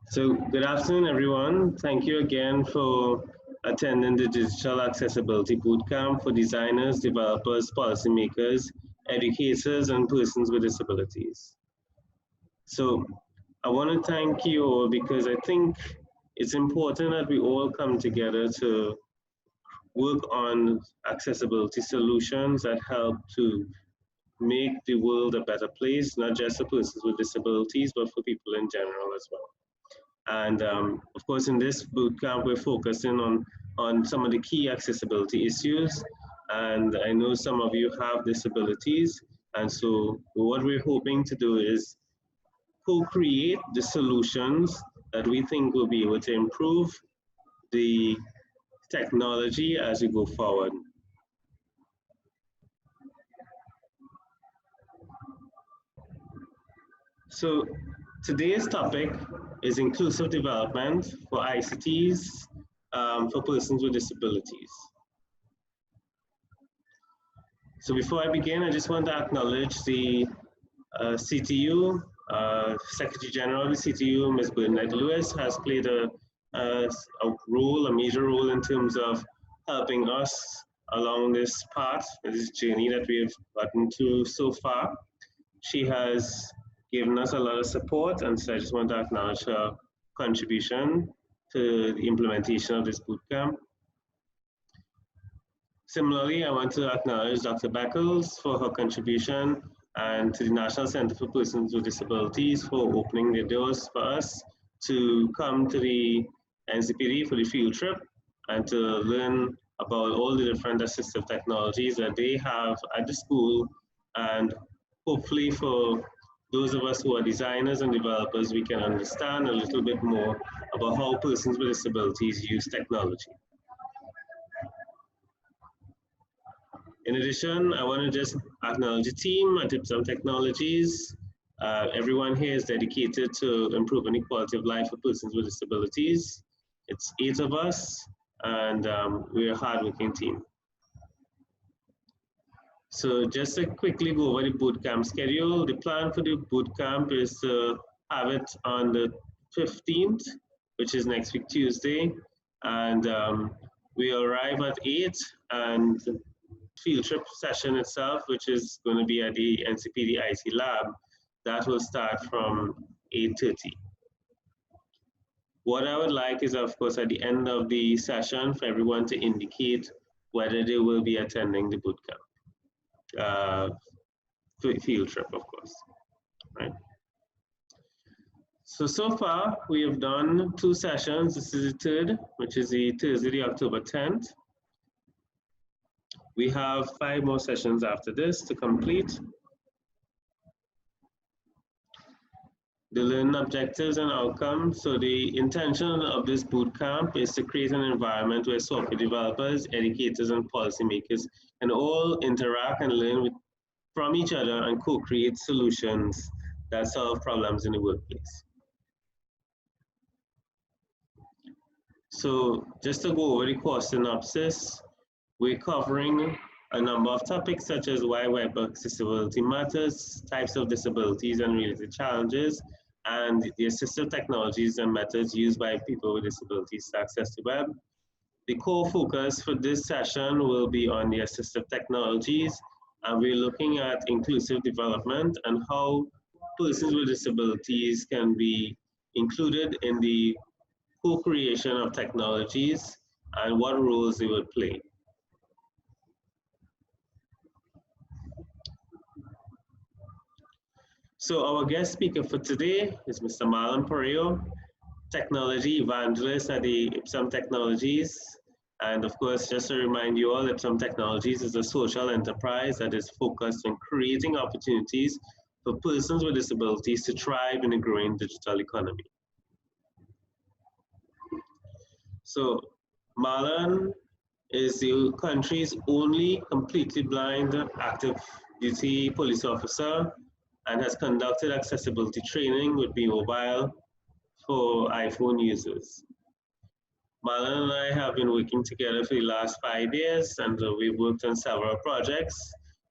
So, good afternoon, everyone. Thank you again for attending the Digital Accessibility Bootcamp for designers, developers, policymakers, educators, and persons with disabilities. So, I want to thank you all because I think it's important that we all come together to work on accessibility solutions that help to make the world a better place, not just for persons with disabilities, but for people in general as well. And of course, in this bootcamp, we're focusing on some of the key accessibility issues. And I know some of you have disabilities. And so what we're hoping to do is co-create the solutions that we think will be able to improve the technology as we go forward. So today's topic is inclusive development for ICTs for persons with disabilities. So before I begin, I just want to acknowledge the CTU, Secretary General of the CTU, Ms. Bernadette Lewis, has played a major role in terms of helping us along this path, this journey that we have gotten to so far. She has given us a lot of support, and so I just want to acknowledge her contribution to the implementation of this bootcamp. Similarly, I want to acknowledge Dr. Beckles for her contribution and to the National Center for Persons with Disabilities for opening their doors for us to come to the NCPD for the field trip and to learn about all the different assistive technologies that they have at the school, and hopefully for those of us who are designers and developers, we can understand a little bit more about how persons with disabilities use technology. In addition, I want to just acknowledge the team at Ipsum Technologies. Everyone here is dedicated to improving the quality of life for persons with disabilities. It's 8 of us, and we're a hardworking team. So just to quickly go over the bootcamp schedule, the plan for the bootcamp is to have it on the 15th, which is next week, Tuesday. And we arrive at 8, and the field trip session itself, which is going to be at the NCPD IT lab, that will start from 8:30. What I would like is, of course, at the end of the session for everyone to indicate whether they will be attending the bootcamp. Field trip, of course, right? So far, we have done 2 sessions. This is the 3rd, which is the Thursday, October 10th. We have 5 more sessions after this to complete. The learning objectives and outcomes. So the intention of this bootcamp is to create an environment where software developers, educators, and policymakers can all interact and learn from each other and co-create solutions that solve problems in the workplace. So just to go over the course synopsis, we're covering a number of topics such as why web accessibility matters, types of disabilities and related challenges, and the assistive technologies and methods used by people with disabilities to access the web. The core focus for this session will be on the assistive technologies, and we're looking at inclusive development and how persons with disabilities can be included in the co-creation of technologies and what roles they would play. So our guest speaker for today is Mr. Marlon Parieaho, technology evangelist at the Ipsum Technologies. And of course, just to remind you all, Ipsum Technologies is a social enterprise that is focused on creating opportunities for persons with disabilities to thrive in a growing digital economy. So Marlon is the country's only completely blind active duty police officer and has conducted accessibility training with B-Mobile for iPhone users. Marlon and I have been working together for the last 5 years, and we've worked on several projects.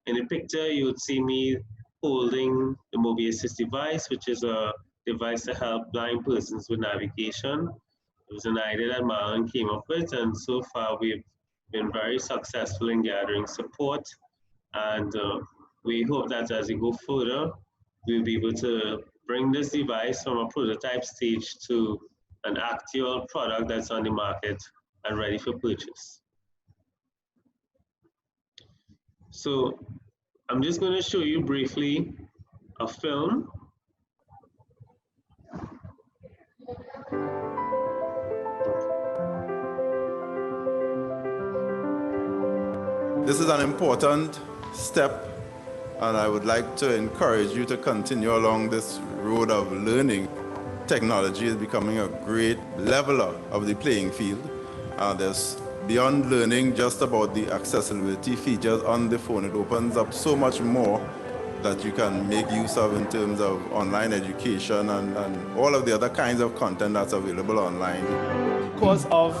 In the picture, you would see me holding the Mobi Assist device, which is a device to help blind persons with navigation. It was an idea that Marlon came up with, and so far we've been very successful in gathering support. And we hope that as we go further, we'll be able to bring this device from a prototype stage to an actual product that's on the market and ready for purchase. So I'm just going to show you briefly a film. This is an important step, and I would like to encourage you to continue along this road of learning. Technology is becoming a great leveler of the playing field. There's beyond learning just about the accessibility features on the phone. It opens up so much more that you can make use of in terms of online education and all of the other kinds of content that's available online. Because of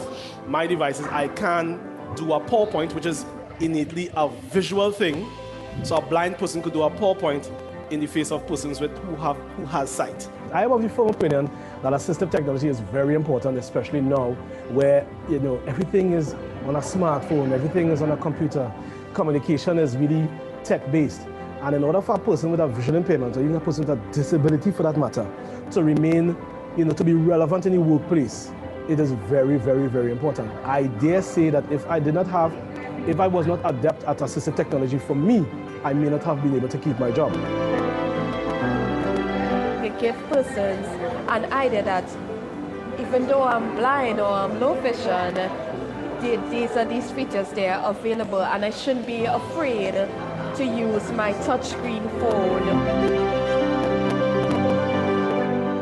my devices, I can do a PowerPoint, which is innately a visual thing. So a blind person could do a PowerPoint in the face of persons who has sight. I am of the firm opinion that assistive technology is very important, especially now where everything is on a smartphone, everything is on a computer. Communication is really tech-based. And in order for a person with a visual impairment, or even a person with a disability for that matter, to remain, to be relevant in the workplace, it is very, very, very important. I dare say that if I was not adept at assistive technology, for me, I may not have been able to keep my job. It gives persons an idea that even though I'm blind or I'm low vision, these features they are available, and I shouldn't be afraid to use my touchscreen phone.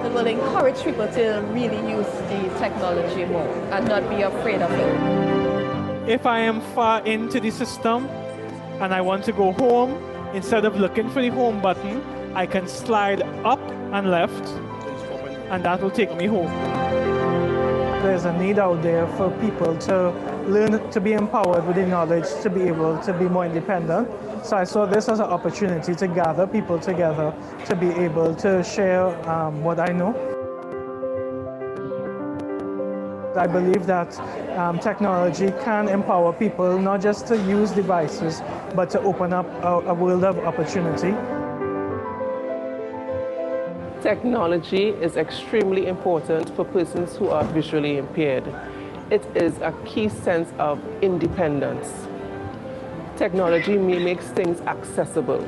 It will encourage people to really use the technology more and not be afraid of it. If I am far into the system and I want to go home, instead of looking for the home button, I can slide up and left, and that will take me home. There's a need out there for people to learn to be empowered with the knowledge to be able to be more independent. So I saw this as an opportunity to gather people together to be able to share what I know. I believe that technology can empower people not just to use devices, but to open up a world of opportunity. Technology is extremely important for persons who are visually impaired. It is a key sense of independence. Technology makes things accessible,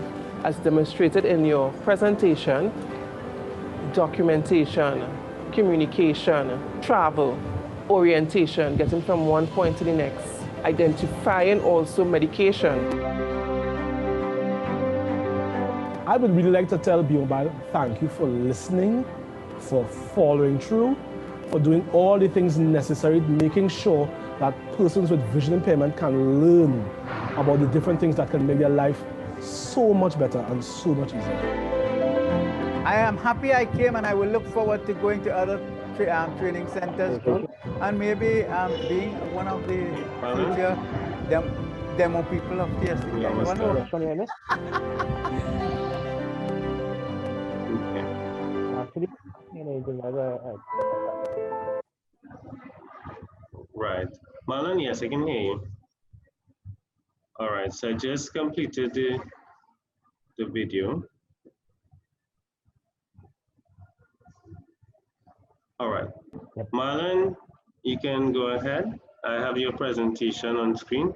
as demonstrated in your presentation, documentation, communication, travel, orientation, getting from one point to the next, identifying also medication. I would really like to tell Biomobile, thank you for listening, for following through, for doing all the things necessary, making sure that persons with vision impairment can learn about the different things that can make their life so much better and so much easier. I am happy I came, and I will look forward to going to other training centers and maybe being one of the future demo people of TSC. Right. Marlon, yes, I can hear you. All right, so I just completed the video. All right. Marlon, you can go ahead. I have your presentation on screen.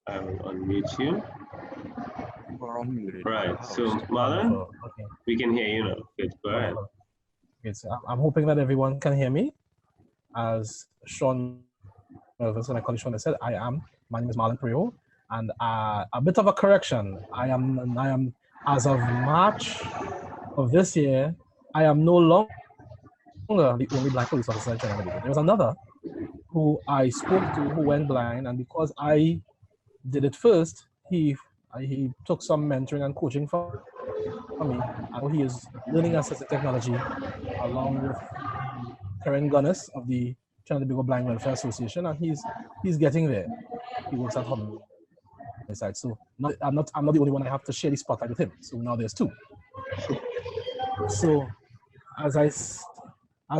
I will unmute you. Right, so Marlon, we can hear you now. Good, go ahead. Okay, so I'm hoping that everyone can hear me. As Sean, my colleague said, my name is Marlon Parieaho, and a bit of a correction. I am, as of March of this year, I am no longer the only Black police officer in Trinidad. There was another who I spoke to who went blind, and because I did it first, he took some mentoring and coaching from me. And he is learning assistive technology along with the current gunners of the Trinidad Blind Welfare Association, and he's getting there. He works at home side. So I'm not the only one. I have to share the spotlight with him. So now there's two. So as I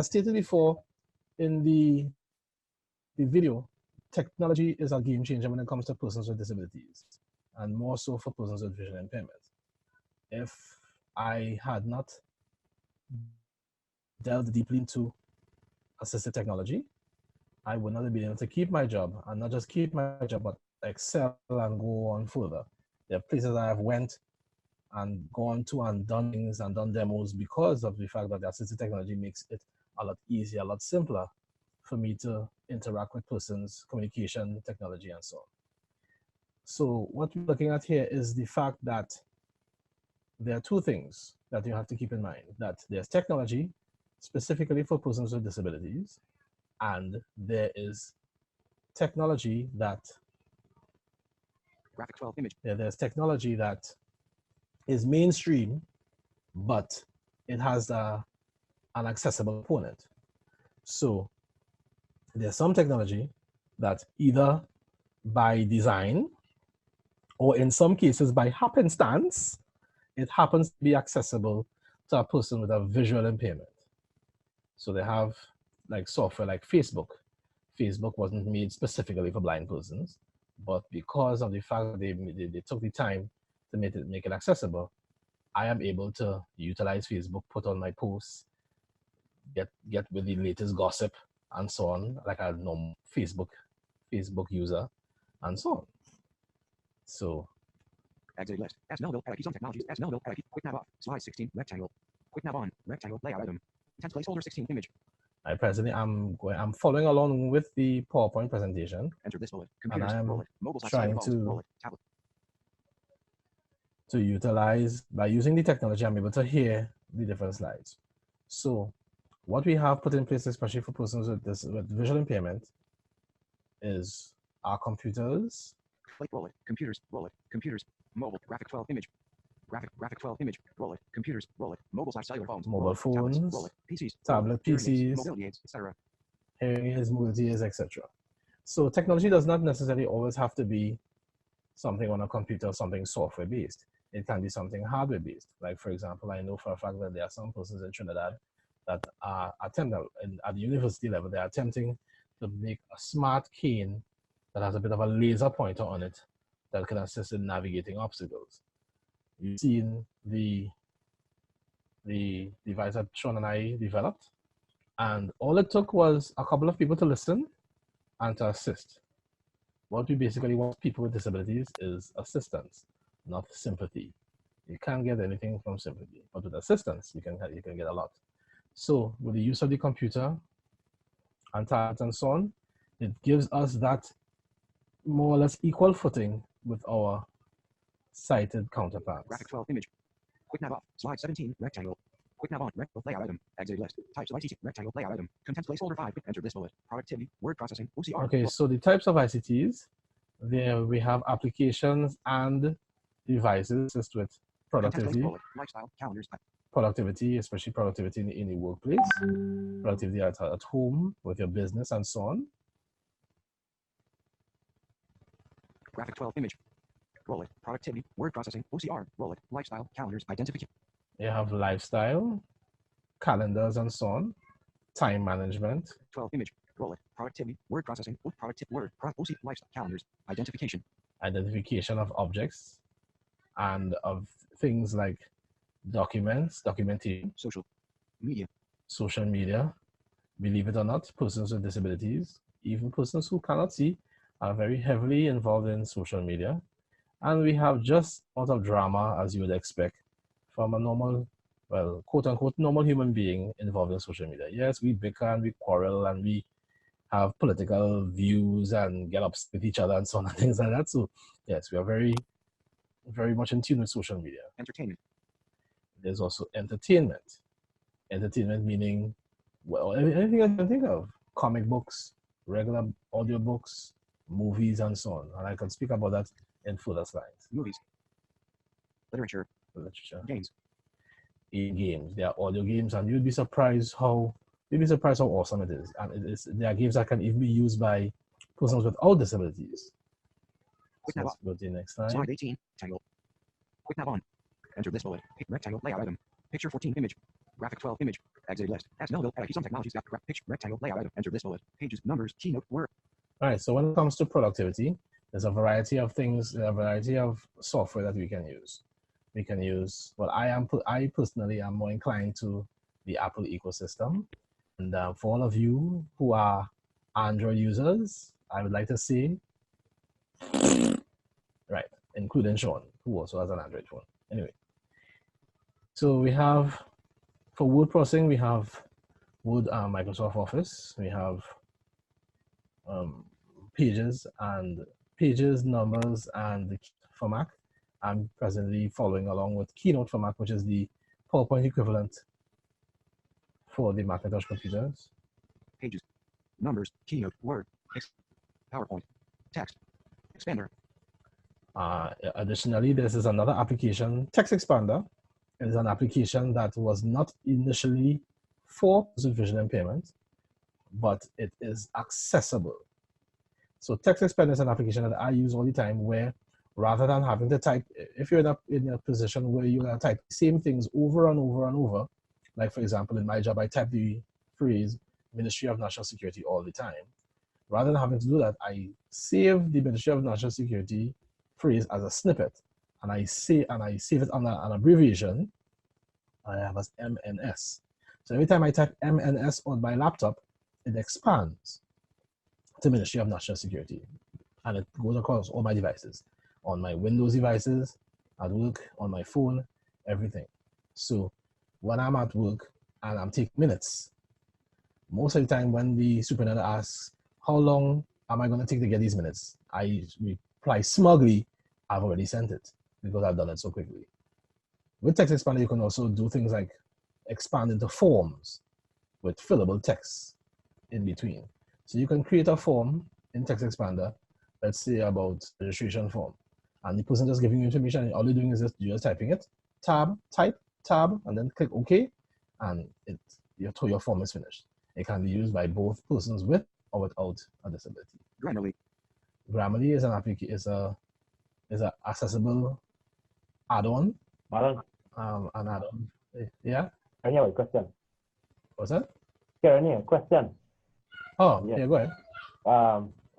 stated before in the video, technology is a game changer when it comes to persons with disabilities, and more so for persons with vision impairment. If I had not delved deeply into assistive technology, I would not have been able to keep my job, and not just keep my job, but excel and go on further. There are places I have went and gone to and done things and done demos because of the fact that the assistive technology makes it a lot easier, a lot simpler for me to interact with persons, communication, technology, and so on. So what we're looking at here is the fact that there are two things that you have to keep in mind, that there's technology specifically for persons with disabilities, and there is technology that graphic 12 image. Yeah, there's technology that is mainstream, but it has an accessible component. So there's some technology that either by design or in some cases by happenstance, it happens to be accessible to a person with a visual impairment. So they have like software like Facebook. Facebook wasn't made specifically for blind persons, but because of the fact that they took the time to make it accessible, I am able to utilize Facebook, put on my posts, get with the latest gossip and so on, like a normal Facebook user, and so on. So Exit list. S Melville, Ipsum Technologies. S Melville, quick nav off. Slide 16, rectangle. Quick nav on. Rectangle, layout item. Tense placeholder 16, image. I presently I'm following along with the PowerPoint presentation. Enter this bullet. Computers, and I'm bullet. Mobile trying bullet. Tablet. To utilize, by using the technology, I'm able to hear the different slides. So what we have put in place, especially for persons with visual impairment, is our computers. Bullet. Computers, bullet. Computers. Mobile. Graphic 12 image. Graphic 12 image. Bullet. Computers. Bullet. Mobile/cellular phones. Mobile phones. Tablets, bullet. PCs. Tablet PCs. Mobility aids, etc. Hearing aids, mobility aids, etc. So technology does not necessarily always have to be something on a computer, something software based. It can be something hardware based. Like for example, I know for a fact that there are some persons in Trinidad that are attempting at the university level, they are attempting to make a smart cane that has a bit of a laser pointer on it that can assist in navigating obstacles. You've seen the device that Sean and I developed, and all it took was a couple of people to listen and to assist. What we basically want people with disabilities is assistance, not sympathy. You can't get anything from sympathy, but with assistance, you can get a lot. So with the use of the computer and tablets and so on, it gives us that more or less equal footing with our sighted counterparts. Graphic 12 image. Quick nav off. Slide 17, rectangle. Quick nav on. Rectangle layout item. Exit list. Types of ICT. Rectangle layout item. Contents placeholder 5. Enter this bullet. Productivity. Word processing. OCR. Okay, so the types of ICTs, there we have applications and devices assist with productivity. Lifestyle. Calendars. Productivity, especially productivity in the workplace. Productivity at home with your business and so on. Graphic 12 image. Bullet. Productivity. Word processing. OCR. Bullet. Lifestyle. Calendars. Identification. You have lifestyle, calendars and so on. Time management. 12 image. Bullet. Productivity. Word processing. Word. OC. Lifestyle. Calendars. Identification. Identification of objects and of things like documents, documentation. Social media. Social media. Believe it or not, persons with disabilities, even persons who cannot see, are very heavily involved in social media. And we have just a lot of drama, as you would expect, from a normal, well, quote unquote, normal human being involved in social media. Yes, we bicker and we quarrel and we have political views and get upset with each other and so on and things like that. So yes, we are very, very much in tune with social media. Entertainment. There's also entertainment. Entertainment meaning, well, anything I can think of. Comic books, regular audiobooks, movies, and so on. And I can speak about that in further slides. Movies. Literature. Games. Games. There are audio games, and you'd be surprised how awesome it is. And there are games that can even be used by persons without disabilities. Quick So nav let's off. go to the next slide. Slide 18. Rectangle. Quick nav on. Enter this bullet. Rectangle layout item. Picture 14 image. Graphic 12 image. Exit list. As Melville at Ipsum Technologies. Picture rectangle layout item. Enter this bullet. Pages, numbers, keynote, word. All right, so when it comes to productivity, there's a variety of things, a variety of software that we can use. We can use, well, I personally am more inclined to the Apple ecosystem. And for all of you who are Android users, I would like to say, right, including Sean, who also has an Android phone. Anyway, so we have, for word processing, we have Word Microsoft Office. We have pages, numbers, and for Mac. I'm presently following along with Keynote for Mac, which is the PowerPoint equivalent for the Macintosh computers. Pages, numbers, keynote, word, PowerPoint, text, expander. Additionally, this is another application, Text Expander. It is an application that was not initially for vision impairment, but it is accessible. So Text Expander is an application that I use all the time where rather than having to type, if you're in a position where you type the same things over and over and over, like for example, in my job, I type the phrase Ministry of National Security all the time. Rather than having to do that, I save the Ministry of National Security phrase as a snippet, and I save it on an abbreviation. I have as MNS. So every time I type MNS on my laptop, it expands to Ministry of National Security, and it goes across all my devices, on my Windows devices, at work, on my phone, everything. So when I'm at work and I'm taking minutes, most of the time when the superintendent asks, how long am I going to take to get these minutes? I reply smugly, I've already sent it because I've done it so quickly. With Text Expander, you can also do things like expand into forms with fillable text in between. So you can create a form in Text Expander, let's say about registration form, and the person just giving you information, and all you're doing is just typing it, type, tab, and then click OK, and your form is finished. It can be used by both persons with or without a disability. Grammarly is an accessible add-on. Marlon, An add-on. Yeah. I have a question. What's that? Karen, a question. Oh, yeah, go ahead.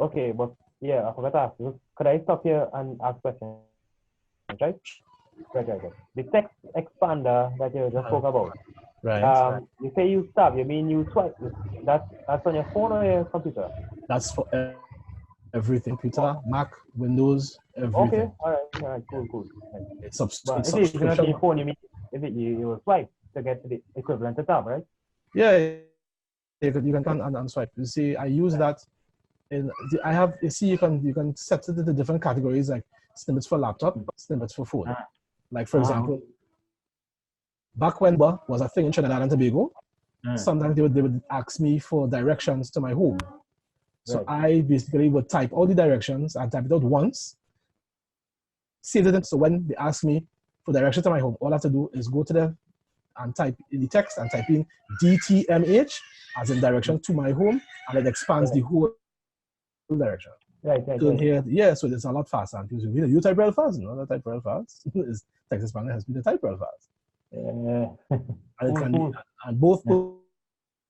Okay, but yeah, I forgot to ask you. Could I stop here and ask questions? Right? Right. The text expander that you just spoke about. Right. You say you tap, you mean you swipe. That's on your phone or your computer? That's for everything. Computer, Mac, Windows, everything. Okay, all right, cool. Right. It's but if it's not on your phone, you mean you will swipe to get to the equivalent to tap, right? Yeah, you can unswipe. You see, I use that you can set it into different categories like snippets for laptop, snippets for phone. Like for example, back when was a thing in Trinidad and Tobago, sometimes they would ask me for directions to my home. So I basically would type all the directions and type it out once, save it in. So when they ask me for directions to my home, all I have to do is go to them and type in the text and type in DTMH as in direction to my home, and it expands the whole direction. Right. Here, yeah, so it's a lot faster. And people say, you type real fast. No, not type real fast. Text Expander has been to type real fast. And both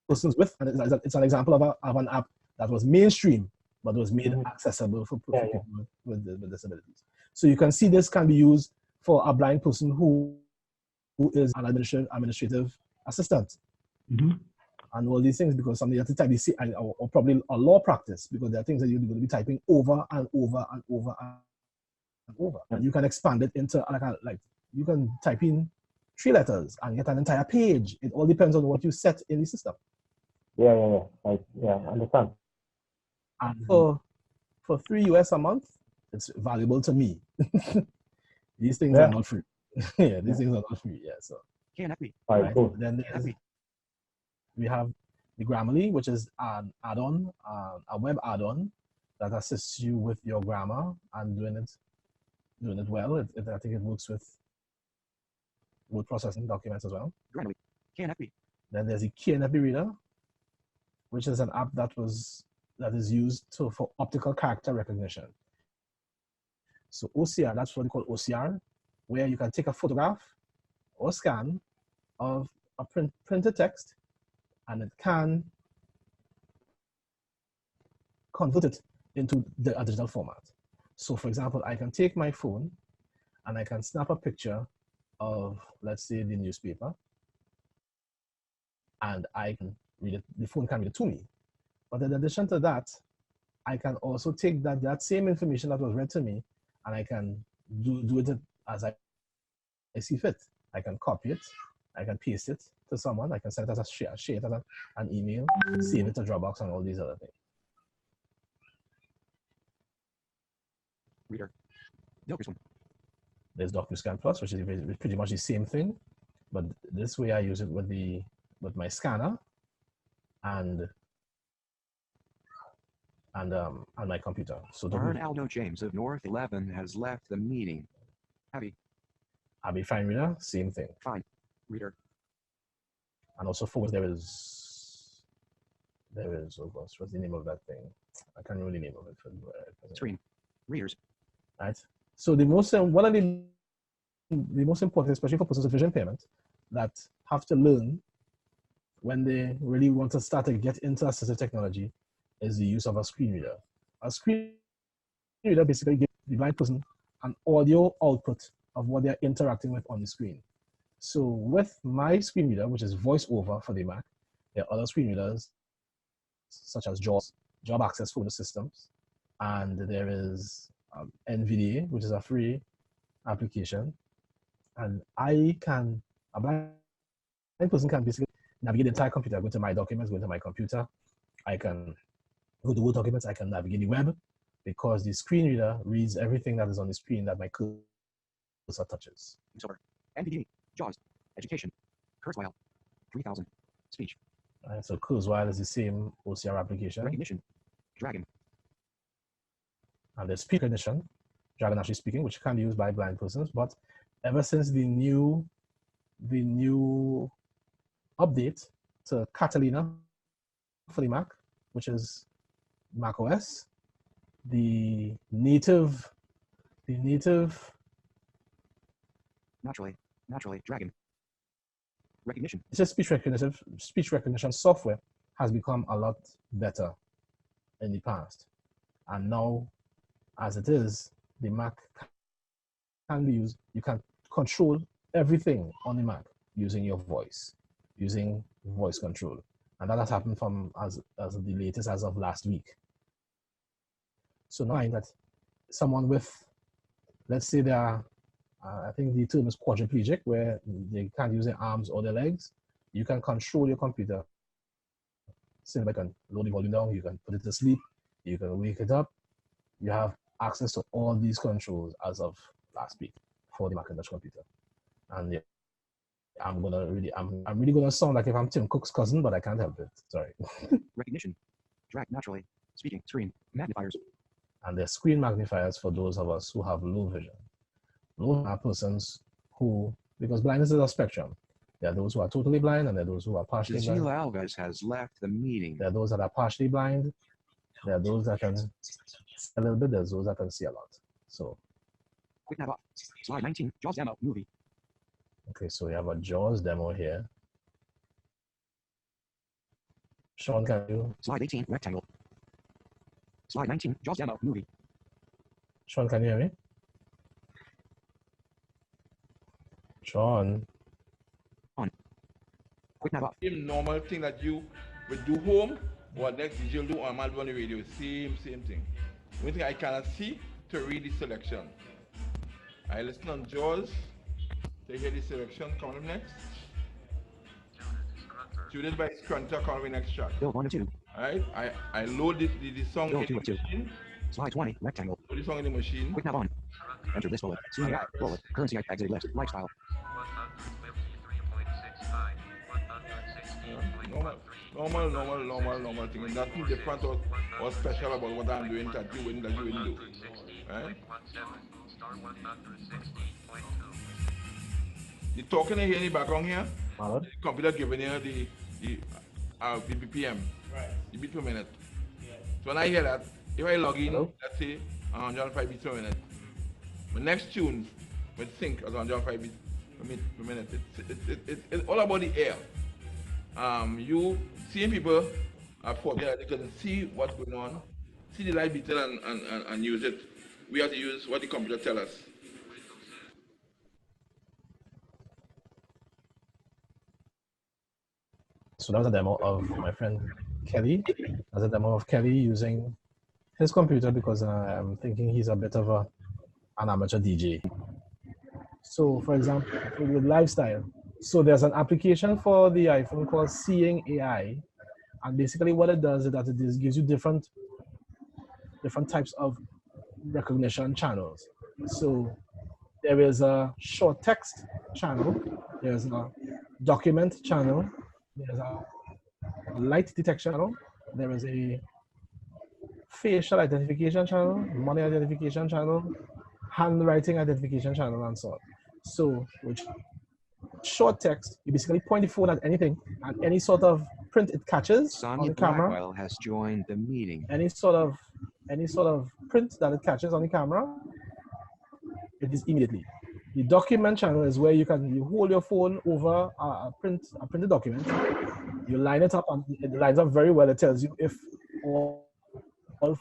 persons with, and it's an example of an app that was mainstream, but was made accessible for people with disabilities. So you can see this can be used for a blind person who is an administrative assistant. And all these things, because somebody has to type or probably a law practice, because there are things that you're going to be typing over and over and over and over. And you can expand it into like you can type in 3 letters and get an entire page. It all depends on what you set in the system. Yeah. I understand. And for $3 US a month, it's valuable to me. These things are not free. These things are not free. Yeah, so. All right, cool. Then we have the Grammarly, which is an add-on, a web add-on that assists you with your grammar and doing it well. I think it works with word processing documents as well. Grammarly, KNFB. Then there's the KNFB Reader, which is an app that is used for optical character recognition. So OCR, that's what we call OCR, where you can take a photograph or scan of a printed text, and it can convert it into a digital format. So for example, I can take my phone and I can snap a picture of, let's say, the newspaper, and I can read it, the phone can read it to me. But in addition to that, I can also take that same information that was read to me, and I can do it as I see fit. I can copy it, I can paste it to someone, I can send it as a share it as an email, save it to Dropbox, and all these other things. Reader. DocuScan. There's DocuScan Plus, which is pretty much the same thing, but this way I use it with my scanner and my computer. So Arnaldo James of North 11 has left the meeting. Abby Fine Reader, same thing. Fine Reader. And also for there is oh gosh, what's the name of that thing? I can't remember the name of it. Screen readers. Right. So the most one of the most important, especially for persons with vision impairment, that have to learn when they really want to start to get into assistive technology, is the use of a screen reader. A screen reader basically gives the blind person an audio output of what they're interacting with on the screen. So with my screen reader, which is voice over for the Mac, there are other screen readers such as JAWS, Job Access Photo Systems, and there is NVDA, which is a free application. And a blind person can basically navigate the entire computer, go to my documents, go to my computer. I can go to Word documents, I can navigate the web, because the screen reader reads everything that is on the screen that my cursor touches. Over. NVDA, JAWS, Education, Kurzweil, 3000, Speech. Right, so Kurzweil is the same OCR application. Recognition, Dragon. And there's speech recognition, Dragon actually speaking, which can be used by blind persons, but ever since the new update to Catalina for the Mac, which is Mac OS, the native Naturally, Dragon. Recognition. It's just speech recognition software has become a lot better in the past. And now, as it is, the Mac can be used. You can control everything on the Mac using your voice, using voice control. And that has happened from as the latest as of last week. So now that someone with, let's say they are, I think the term is quadriplegic, where they can't use their arms or their legs, you can control your computer. Simply you can lower the volume down, you can put it to sleep, you can wake it up. You have access to all these controls as of last week for the Macintosh computer. And yeah, I'm really gonna sound like if I'm Tim Cook's cousin, but I can't help it. Sorry. Recognition. Drag naturally. Speaking. Screen. Magnifiers. And there's screen magnifiers for those of us who have low vision. Low are persons who, because blindness is a spectrum. There are those who are totally blind, and there are those who are partially blind. Gisela Alves has left the meeting. There are those that are partially blind. There are those that can see a little bit. There's those that can see a lot. So. Quick nav off. Slide 19. JAWS demo movie. Okay, so we have a JAWS demo here. Sean, can you? Slide 18. Rectangle. Slide 19. JAWS demo movie. Sean, can you hear me? Sean. On. Quick nav off. Same normal thing that you would do home, or next DJ do on the radio. Same thing. One thing I cannot see to read the selection. I listen on JAWS to hear the selection coming next. Student by Scrunter coming next track. Build 1 or 2. Alright, I load the song Build in 2 the machine. Slide 20. Rectangle. Load the song in the machine. Quick nav on. Enter this bullet. Seeing out. Bullet. Currency exited list. Lifestyle. Normal thing. Nothing different or special about what I'm doing that you wouldn't do. Right? The talking here in the background here, Marlon? The computer giving you the BPM, right. The beat per minute. Yeah. So when I hear that, if I log in, let's say 105 beats per minute, The next tune will sync at 105 beats per minute. It's all about the air. You seeing people forget they can see what's going on, see the light beating and use it. We have to use what the computer tells us. So that was a demo of my friend Kelly. That's a demo of Kelly using his computer because I'm thinking he's a bit of an amateur DJ. So for example, with lifestyle, so there's an application for the iPhone called Seeing AI. And basically what it does is that it gives you different types of recognition channels. So there is a short text channel, there's a document channel, there's a light detection channel, there is a facial identification channel, money identification channel, handwriting identification channel, and so on. So with short text, you basically point the phone at anything, and any sort of print it catches Sonia on the camera. Blackwell has joined the meeting. Any sort of print that it catches on the camera, it is immediately. The document channel is where you hold your phone over a printed document, you line it up, and it lines up very well. It tells you if all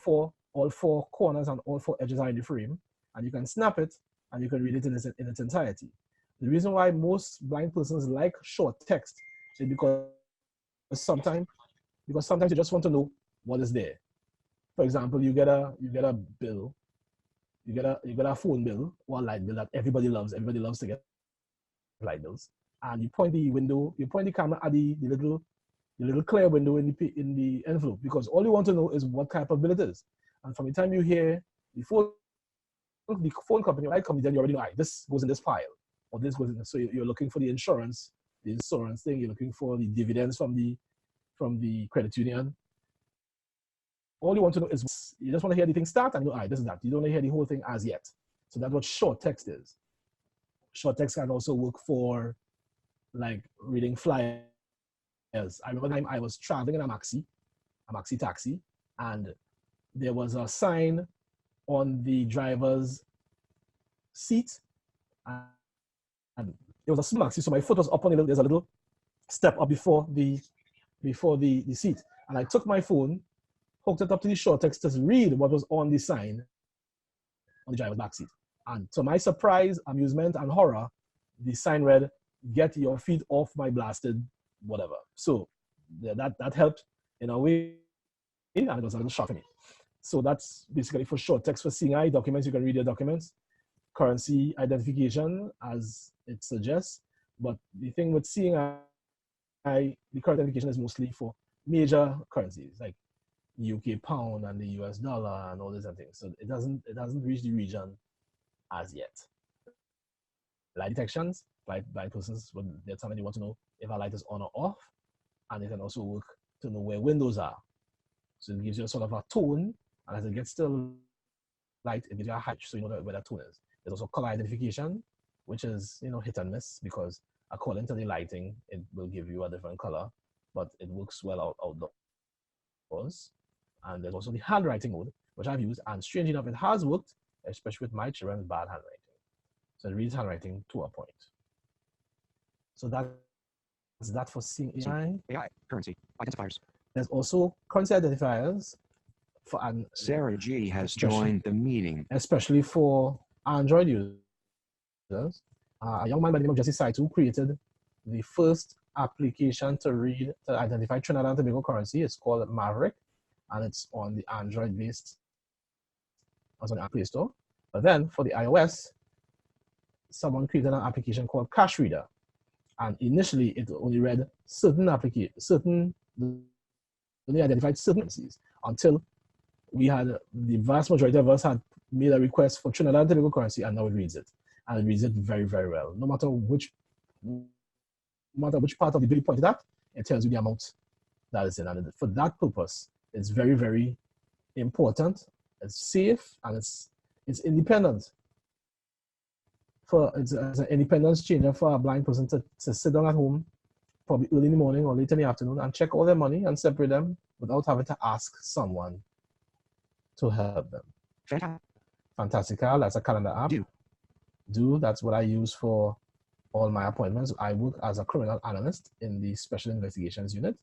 four corners and all four edges are in the frame, and you can snap it and you can read it in its entirety. The reason why most blind persons like short text is because sometimes you just want to know what is there. For example, you get a bill, you get a phone bill or a light bill that everybody loves. Everybody loves to get light bills, and you point the camera at the little clear window in the envelope, because all you want to know is what type of bill it is. And from the time you hear the phone company, light company, then you already know, this goes in this pile, or this goes in this. So you're looking for the insurance thing, you're looking for the dividends from the credit union. All you want to know is, you just want to hear the thing start and you know, this is that. You don't want to hear the whole thing as yet. So that's what short text is. Short text can also work for like reading flyers. I remember the time I was traveling in a maxi taxi, and there was a sign on the driver's seat, and it was a small maxi, so my foot was up on there's a little step up before the seat, and I took my phone, hooked it up to the short text to read what was on the sign on the driver's back seat. And to my surprise, amusement, and horror, the sign read, "Get your feet off my blasted whatever." So that helped in a way, and it was a little shock to me. So that's basically for short text. For Seeing AI documents, you can read your documents. Currency identification, as it suggests. But the thing with Seeing AI, the current identification is mostly for major currencies like UK pound and the US dollar and all these other things. So it doesn't reach the region as yet. Light detections, by persons, when they're telling you want to know if a light is on or off, and it can also work to know where windows are. So it gives you a sort of a tone, and as it gets still light, it gives you a hatch, so you know where that tone is. There's also color identification, which is hit and miss, because according to the lighting, it will give you a different color, but it works well outdoors. And there's also the handwriting mode, which I've used, and strange enough, it has worked, especially with my children's bad handwriting. So it reads handwriting to a point. So that's that for Seeing AI. AI currency identifiers. There's also currency identifiers for Sarah G has joined the meeting, especially for Android users. A young man by the name of Jesse Saito created the first application to identify Trinidad and Tobago currency. It's called Maverick, and it's on the Android-based, on the Play Store. But then for the iOS, someone created an application called Cash Reader, and initially it only read only identified certain currencies, until we had, the vast majority of us had made a request for Trinidad and Tobago currency, and now it reads it, and it reads it very, very well. No matter which part of the bill you pointed at, it tells you the amount that is in, and for that purpose, it's very, very important. It's safe, and it's independent. It's an independence changer for a blind person to sit down at home, probably early in the morning or late in the afternoon, and check all their money and separate them without having to ask someone to help them. Fantastical, that's a calendar app. do. That's what I use for all my appointments. I work as a criminal analyst in the Special Investigations Unit,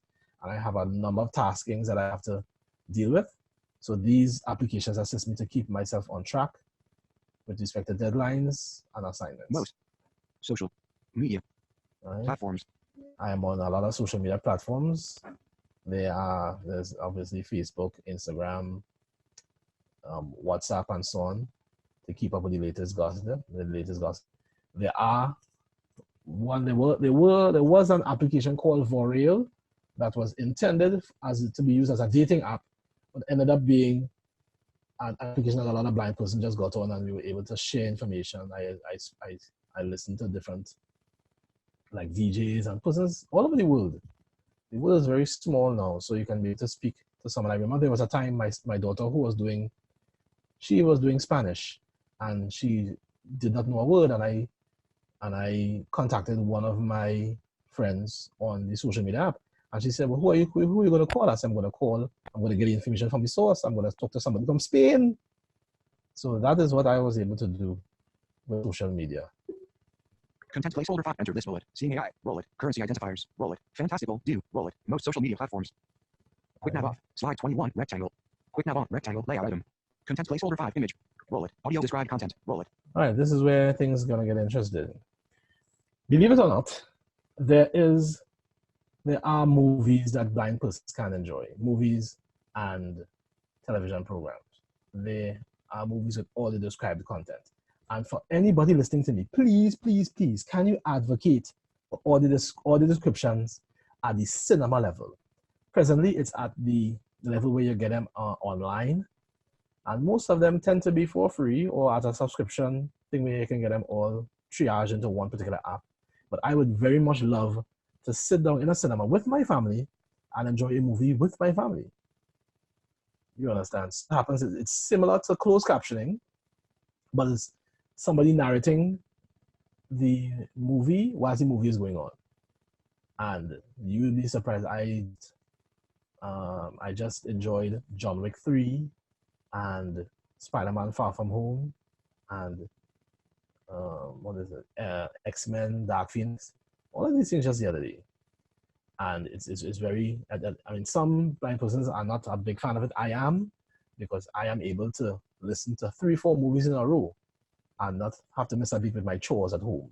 and I have a number of taskings that I have to deal with. So these applications assist me to keep myself on track with respect to deadlines and assignments. Most social media platforms. I am on a lot of social media platforms. There's obviously Facebook, Instagram, WhatsApp, and so on, to keep up with the latest gossip. There was an application called Vorail that was intended to be used as a dating app, but ended up being an application that a lot of blind persons just got on, and we were able to share information. I listened to different like DJs and persons all over the world. The world is very small now, so you can be able to speak to someone. I remember there was a time my daughter who was doing Spanish, and she did not know a word, and I contacted one of my friends on the social media app, and she said, well, who are you going to call? I said, I'm going to get the information from the source. I'm going to talk to somebody from Spain. So that is what I was able to do with social media. Content placeholder 5. Enter this bullet. Seeing AI. Roll it. Currency identifiers. Roll it. Fantastical. Do. Roll it. Most social media platforms. Quick nav off. Slide 21. Rectangle. Quick nav on. Rectangle. Layout item. Content placeholder 5. Image. Roll it. Audio described content. Roll it. All right. This is where things are going to get interesting. Believe it or not, there are movies that blind persons can enjoy. Movies and television programs. There are movies with all the described content. And for anybody listening to me, please, please, please, can you advocate for all the descriptions at the cinema level? Presently, it's at the level where you get them online. And most of them tend to be for free or at a subscription thing where you can get them all triaged into one particular app. But I would very much love to sit down in a cinema with my family and enjoy a movie with my family. You understand? So what happens is it's similar to closed captioning, but it's somebody narrating the movie whilst the movie is going on. And you'll be surprised. I just enjoyed John Wick 3 and Spider-Man Far From Home and X-Men Dark Phoenix. All of these things just the other day. And it's very, I mean, some blind persons are not a big fan of it. I am, because I am able to listen to 3-4 movies in a row and not have to miss a beat with my chores at home,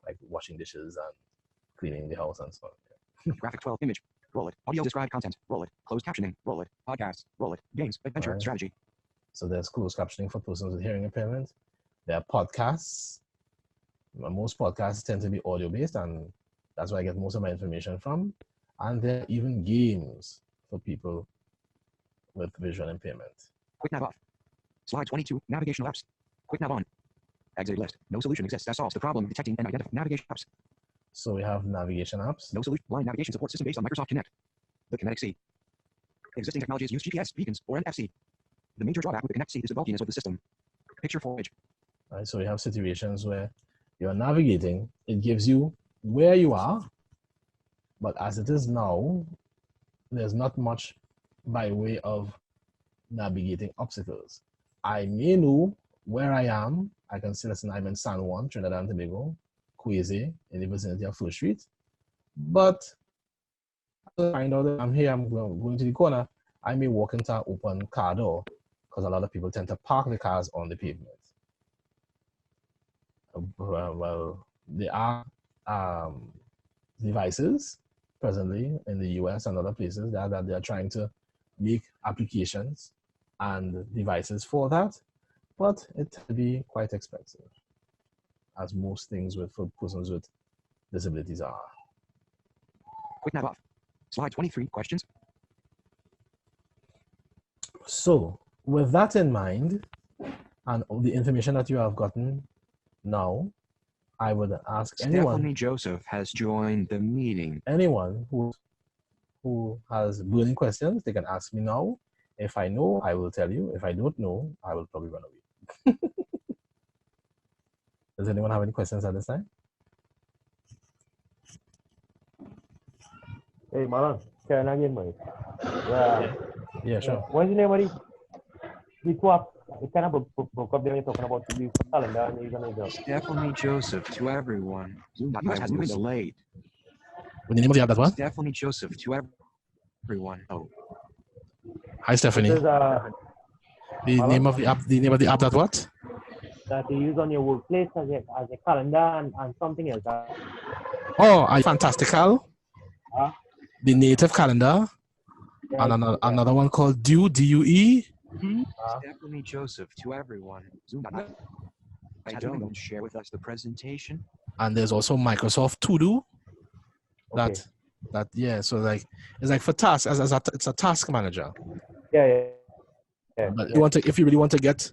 like washing dishes and cleaning the house and so on. Graphic 12. Image. Roll it. Audio described content. Roll it. Closed captioning. Roll it. Podcasts. Roll it. Games. Adventure. Right. Strategy. So there's closed captioning for persons with hearing impairment. There are podcasts. Most podcasts tend to be audio-based, and that's where I get most of my information from. And there are even games for people with visual impairment. Quick nav off. Slide 22. Navigational apps. Quick nav on. Exit list. No solution exists that solves the problem detecting and identifying navigation apps. So we have navigation apps. No solution. Blind navigation support system based on Microsoft Kinect. The Kinetic C. Existing technologies use GPS, beacons, or NFC. The major drawback with the Kinetic C is the bulkiness of the system. Picture 4 image. All right, so we have situations where you're navigating. It gives you where you are, but as it is now, there's not much by way of navigating obstacles. I may know where I am. I can say, listen, I'm in San Juan, Trinidad and Tobago, Quasi, in the vicinity of First Street. But to find out that I'm here, I'm going to the corner, I may walk into an open car door, because a lot of people tend to park the cars on the pavement. Well, there are devices presently in the US and other places that they are trying to make applications and devices for that, but it can be quite expensive, as most things for persons with disabilities are. Quick nav off. Slide 23. Questions. So, with that in mind, and the information that you have gotten now, I would ask anyone. Stephanie Joseph has joined the meeting. Anyone who has burning questions, they can ask me now. If I know, I will tell you. If I don't know, I will probably run away. Does anyone have any questions at this time? Hey, Marlon, can I get my? Yeah, sure. What's the name of the co-op it kind of broke up there when you're talking about the calendar and you're gonna go. Stephanie Joseph to everyone. I was late. When the name of the app, that what? Stephanie Joseph to everyone. Oh. Hi, Stephanie. This is, the name of the app. The name of the app. That what? That you use on your workplace as a calendar and something else. Oh, Fantastical. The native calendar. Yeah, And another one called Due, D-U-E. Stephanie Joseph to everyone. I don't share with us the presentation. And there's also Microsoft To Do. That yeah. So like it's like for tasks it's a task manager. Yeah. But if you really want to get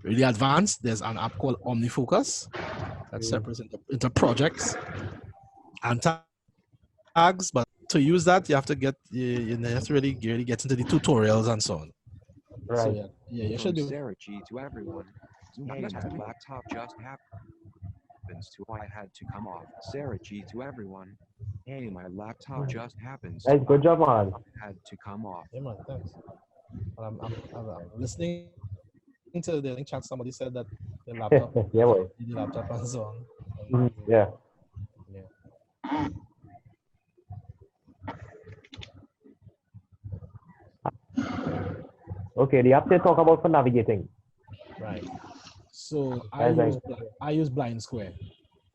really advanced, there's an app called OmniFocus that separates into projects and tags. But to use that, you have to you have to really get into the tutorials and so on. Right. So, yeah, you should do. Sarah G to everyone. Hey, my laptop just happens to. I had to come off. Sarah G to everyone. Hey, my laptop just happens. Hey, good job, man. Had to come off. Yeah, man, thanks. I'm listening to the link chat. Somebody said that the laptop, yeah, boy. The laptop and so on. Yeah. Okay, the app they talk about for navigating. Right. So I use Blind Square.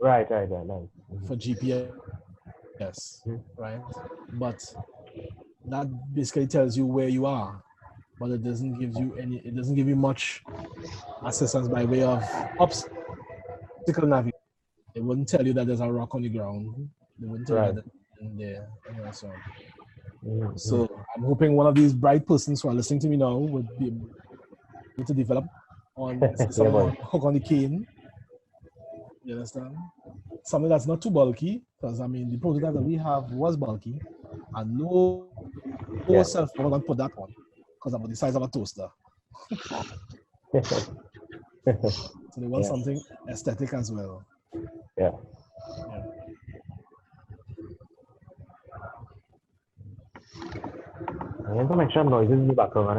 Right. For GPS. Yes. Right. But that basically tells you where you are, but it doesn't give you much assistance by way of obstacle navigation. It wouldn't tell you that there's a rock on the ground. It wouldn't tell you that in there. So. So I'm hoping one of these bright persons who are listening to me now would be able to develop on some hook on the cane. You understand? Something that's not too bulky, because I mean the prototype that we have was bulky, and no self we're gonna put that on because about the size of a toaster. So they want something aesthetic as well. Yeah. I have some extra noises in the background.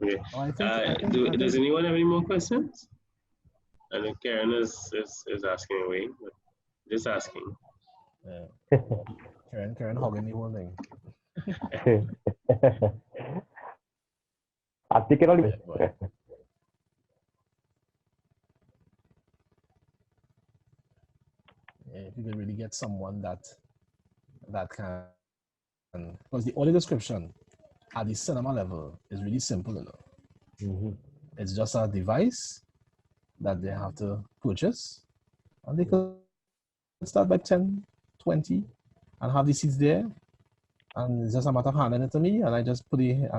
Okay. Does anyone have any more questions? I know Karen is asking away, but just asking. Yeah. Karen hogging the whole thing. I'll take it all. If you could really get someone that can, because the audio description at the cinema level is really simple enough. It's just a device that they have to purchase, and they could start by 10, 20, and have the seats there, and it's just a matter of handing it to me, and I just put you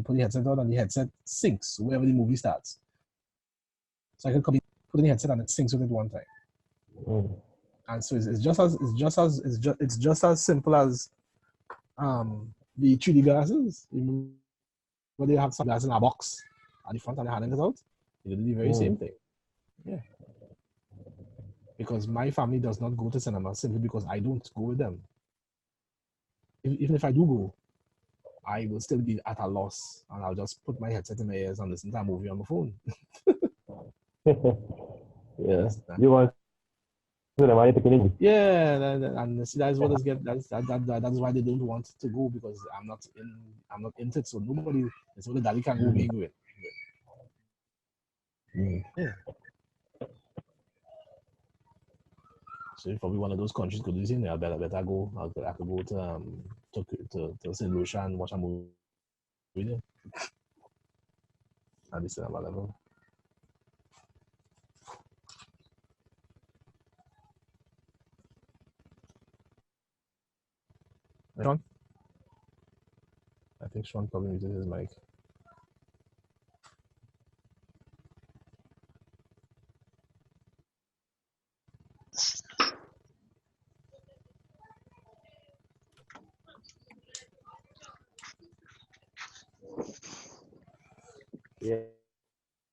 put the headset on, and the headset syncs wherever the movie starts. So I can put in the headset and it syncs with it one time. And so it's just as simple as the 3D glasses. When they have some glasses in a box at the front and they're handing it out, they do the very same thing. Yeah. Because my family does not go to cinema simply because I don't go with them. Even if I do go, I will still be at a loss, and I'll just put my headset in my ears and listen to a movie on my phone. Yes. You want and see, that's what that's why they don't want to go, because I'm not into it. So nobody, so the daddy can go being with. Yeah. So if probably one of those countries could do this, I better go. I could go to St. Lucia and watch a movie there at the cinema level. Sean? I think Sean probably muted his mic.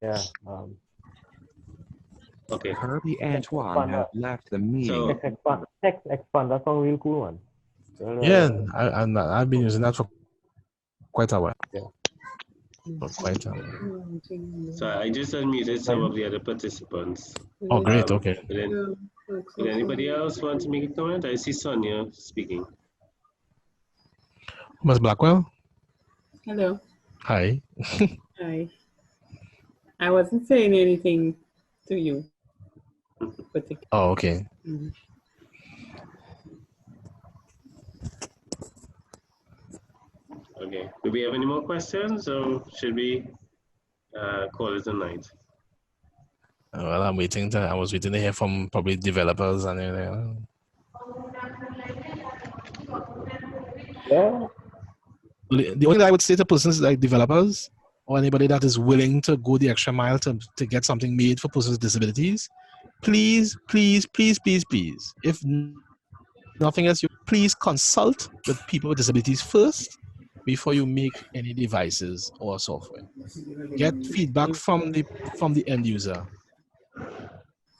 Yeah. Okay. Kirby Antoine have left the meeting. Text expand, that's a real cool one. Yeah, I've been using that for quite a while. Yeah. Not quite. So I just unmuted some of the other participants. Oh, great. Okay. Would anybody else want to make a comment? I see Sonia speaking. Ms. Blackwell? Hello. Hi. Hi. I wasn't saying anything to you. Oh, okay. Mhm. Okay. Do we have any more questions, or should we call it a night? Well, I was waiting to hear from probably developers and Yeah. The only thing I would say to persons like developers or anybody that is willing to go the extra mile to get something made for persons with disabilities, please, please, please, please, please, if nothing else, you please consult with people with disabilities first before you make any devices or software. Get feedback from the end user.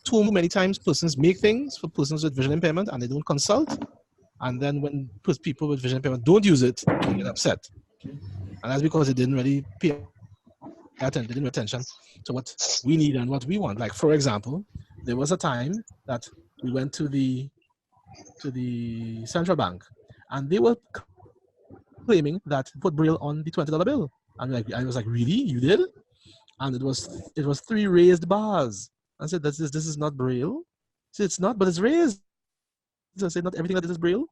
Too many times persons make things for persons with visual impairment and they don't consult. And then when people with vision impairment don't use it, they get upset. And that's because they didn't really pay attention to what we need and what we want. Like, for example, there was a time that we went to the central bank and they were claiming that put Braille on the $20 bill. And I was like, really? You did? And it was 3 raised bars. I said, this is not Braille. I said, it's not, but it's raised. I said, not everything that is Braille.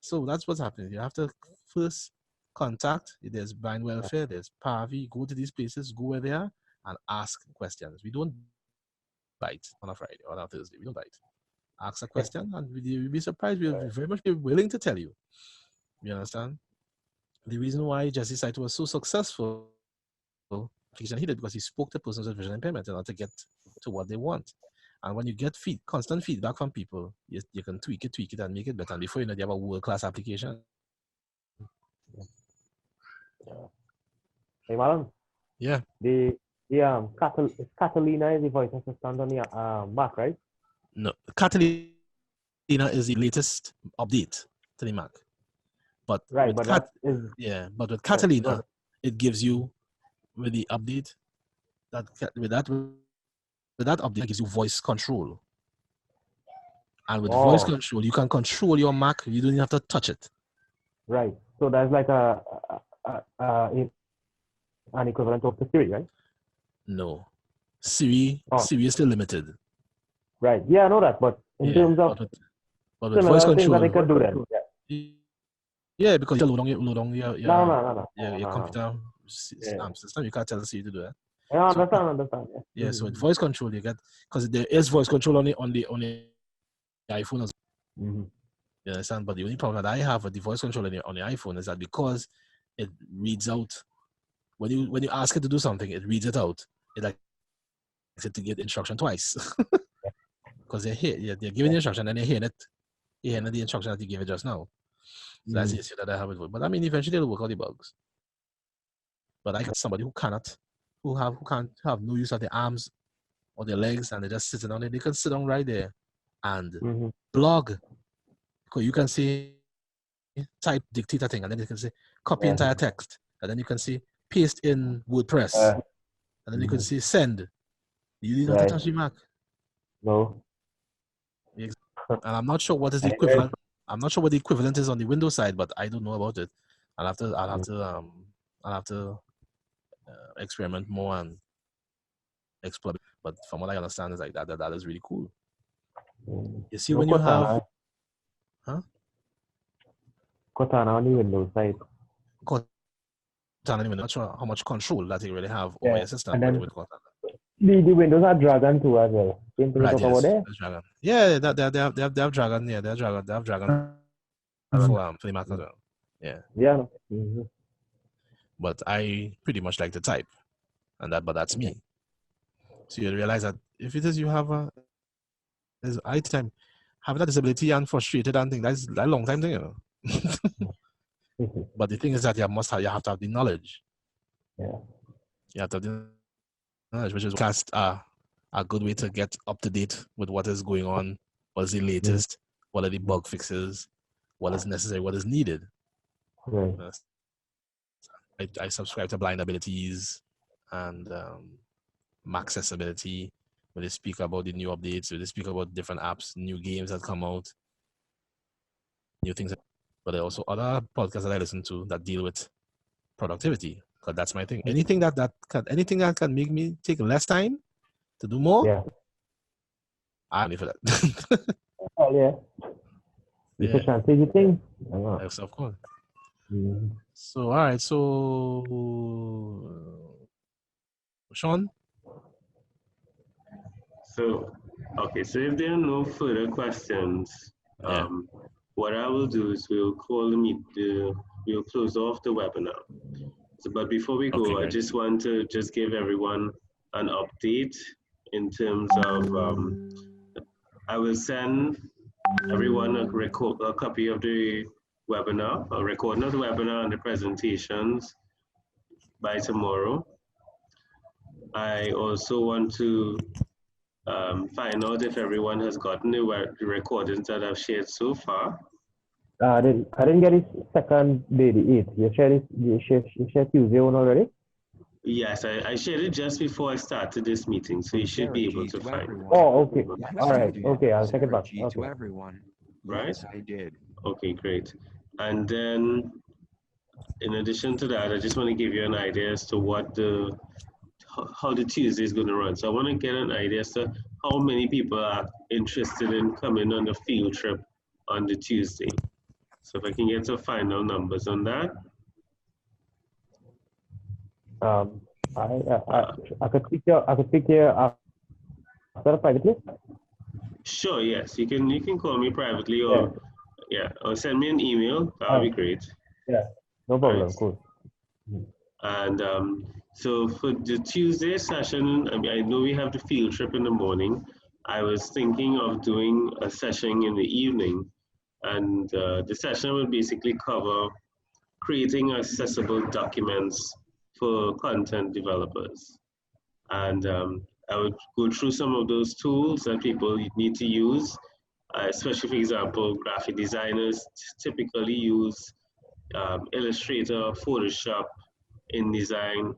So that's what's happening. You have to first contact. There's blind welfare, there's PAVI. Go to these places, go where they are, and ask questions. We don't bite on a Friday or on a Thursday. We don't bite. Ask a question, and you'll be surprised. We'll very much be willing to tell you. You understand? The reason why Jesse's site was so successful, he did it because he spoke to persons with vision impairment in order to get to what they want. And when you get constant feedback from people, you can tweak it, and make it better. And before you know, you have a world-class application. Hey, Marlon. Yeah. Catalina is the voice assistant on the Mac, right? No, Catalina is the latest update to the Mac. But right, with but but with Catalina, it gives you with the update with that update, it gives you voice control. And with voice control, you can control your Mac. You don't even have to touch it. Right. So that's like an equivalent of the Siri, right? No. Siri is still limited. Right. Yeah, I know that. But in terms of but with voice control, that I could do then. Yeah, because you load on your computer system. You can't tell Siri to do that. Yeah, understand. Yeah, so with voice control, you get, because there is voice control on the iPhone as well. Mm-hmm. You understand? But the only problem that I have with the voice control on the iPhone is that because it reads out when you ask it to do something, it reads it out. It likes it to get instruction twice. Because they're giving the instruction and they're hearing the instruction that you gave it just now. So that's the issue that I have with it. But I mean, eventually it'll work out the bugs. But I got somebody who can't have no use of their arms or their legs, and they're just sitting on it. They can sit down right there and blog. Because you can see type, dictate a thing, and then you can say copy entire text, and then you can see paste in WordPress, and then you can see send. You didn't have to touch the Mac. No. And I'm not sure what is the equivalent. I'm not sure what the equivalent is on the Windows side, but I don't know about it. I'll have to experiment more and explore. But from what I understand, is like that is really cool. You see, when you have Cortana on the Windows side. Cortana, I'm not sure how much control that you really have over your system with Cortana. The Windows are Dragon too as well. Same thing over there. Dragon. Yeah, they have Dragon. Yeah, they have Dragon for the Mac as well. Yeah. Yeah. But I pretty much like to type, but that's me. So you realize that if it is you have having a disability and frustrated and things, that's a long time thing, you know. But the thing is that you have to have the knowledge. Yeah. You have to have the knowledge, which is a good way to get up to date with what is going on, what is the latest, what are the bug fixes, what is necessary, what is needed. Right. I subscribe to Blind Abilities and Accessibility, where they speak about the new updates, where they speak about different apps, new games that come out, new things. But there are also other podcasts that I listen to that deal with productivity, because that's my thing. Anything that can make me take less time to do more, Yeah. I'm only for that. Oh, yeah. Efficiency, you think? Yes, of course. Mm. So, all right. So, Sean? So, okay, so if there are no further questions, what I will do is we'll we'll close off the webinar. So, but before we go, I just want to give everyone an update in terms of, I will send everyone a copy of the webinar, a recording of the webinar and the presentations by tomorrow. I also want to find out if everyone has gotten the recordings that I've shared so far. I didn't get his second day, the 8th. You shared Tuesday one already? Yes, I shared it just before I started this meeting, so you should be able to find it. Oh, okay. All right. Okay, I'll check it back. Okay. To everyone. Right? Yes, I did. Okay, great. And then, in addition to that, I just want to give you an idea as to how the Tuesday is going to run. So I want to get an idea as to how many people are interested in coming on the field trip on the Tuesday. So if I can get some final numbers on that. I could speak here after privately. Sure, yes. You can call me privately or or send me an email. That would be great. Yeah, no problem. Right. Cool. And so for the Tuesday session, I know we have the field trip in the morning. I was thinking of doing a session in the evening, and the session will basically cover creating accessible documents for content developers. And I would go through some of those tools that people need to use, especially, for example, graphic designers typically use Illustrator, Photoshop, InDesign,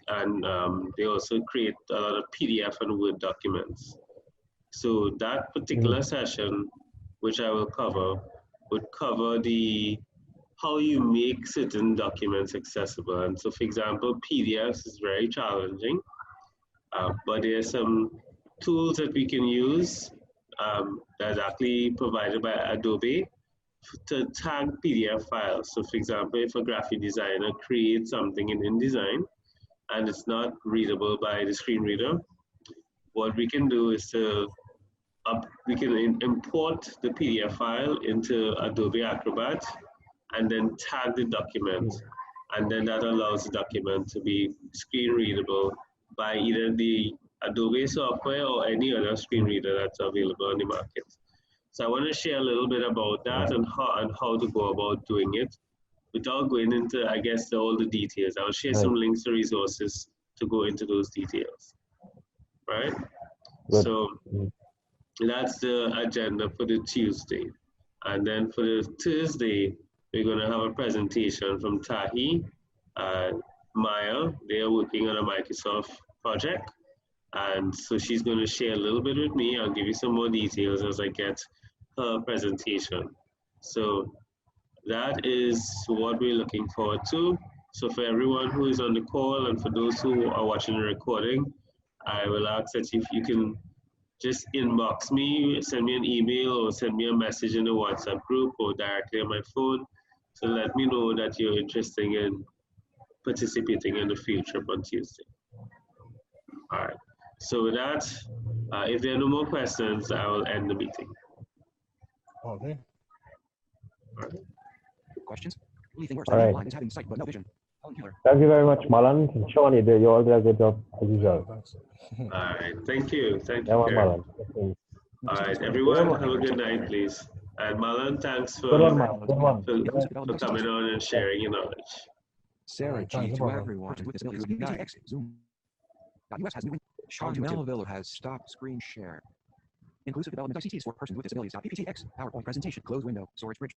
and they also create a lot of PDF and Word documents. So that particular session, which I will cover, would cover how you make certain documents accessible. And so, for example, PDFs is very challenging, but there are some tools that we can use that's actually provided by Adobe to tag PDF files. So for example, if a graphic designer creates something in InDesign and it's not readable by the screen reader, what we can do is we can import the PDF file into Adobe Acrobat and then tag the document. And then that allows the document to be screen readable by either the Adobe software or any other screen reader that's available on the market. So I want to share a little bit about that and how to go about doing it without going into, I guess, all the details. I'll share some links to resources to go into those details, right? So that's the agenda for the Tuesday. And then for the Thursday, we're going to have a presentation from Tahi, Maya. They are working on a Microsoft project. And so she's going to share a little bit with me. I'll give you some more details as I get her presentation. So that is what we're looking forward to. So for everyone who is on the call and for those who are watching the recording, I will ask that if you can just inbox me, send me an email or send me a message in the WhatsApp group or directly on my phone to let me know that you're interested in participating in the field trip on Tuesday. All right. So with that, if there are no more questions, I will end the meeting. Okay. All right. Questions? Only thing worse All than right. blind is having sight but no vision. Thank you very much, Marlon. Sean, you all did a good job as usual. All right. Thank you. Thank Yeah, you, Karen. Marlon. All right, everyone, have a good night, please. And Marlon, thanks for, Good one, Marlon. Good one. for coming on and sharing your knowledge. Sarah G to everyone with disabilities. PTX Zoom. US has new. Sean Melville has stopped screen share. Inclusive development ICTs for persons with disabilities. PPTX PowerPoint presentation. Close window. Storage bridge.